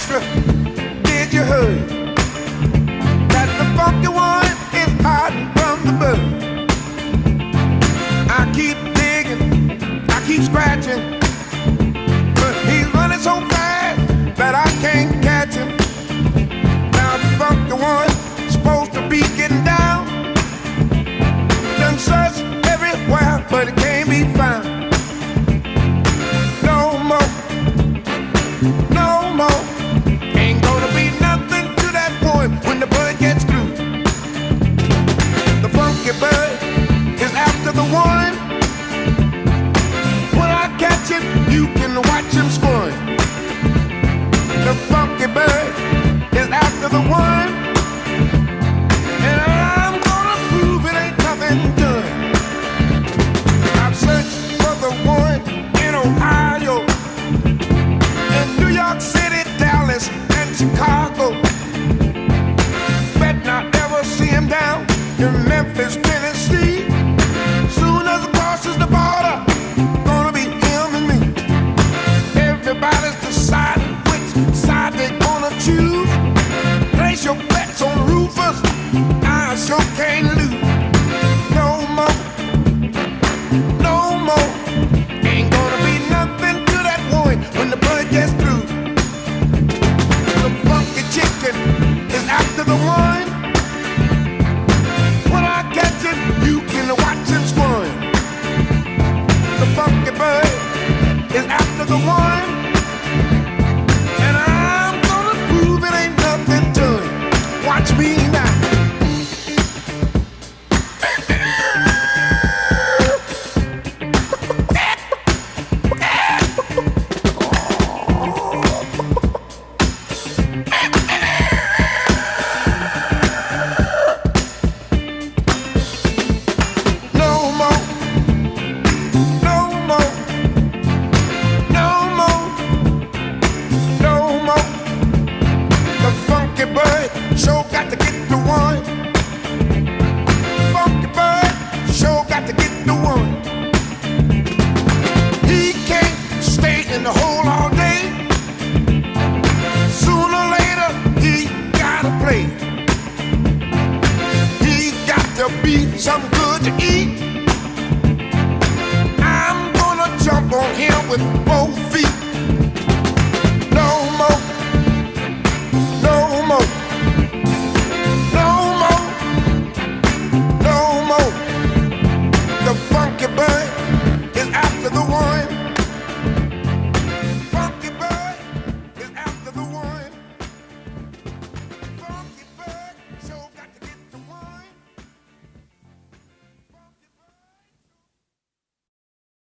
extra. Did you hear that the funky one is hiding from the bird? I keep digging, I keep scratching, but he's running so fast that I can't catch him. Now the funky one supposed to be getting down, done searched everywhere, but it can't be found. No more, no more. Ain't gonna be nothing to that point when the bird gets through. The funky bird is after the one. When I catch him, you can watch him scoring. The funky bird is after the one, and I'm gonna prove it ain't nothing done. I've searched for the one in Ohio, in New York City, Dallas, and Chicago. Bet not ever see him down in Memphis, Tennessee. Soon as it crosses the border, gonna be him and me. Everybody's deciding which side they're gonna choose. Place your bets on Rufus, I sure can't lose. No more, no more. Ain't gonna be nothing to that one when the bird gets through. The funky chicken is after the one. When I catch him, you can watch him scoring. The funky bird is after the one, and I'm gonna prove it ain't nothing to it. Watch me now. No more, no more, no more, no more. The funky bird sure got to get the one. Funky bird sure got to get the one. He can't stay in the hole all day. Sooner or later he gotta play. He got to be something good to eat.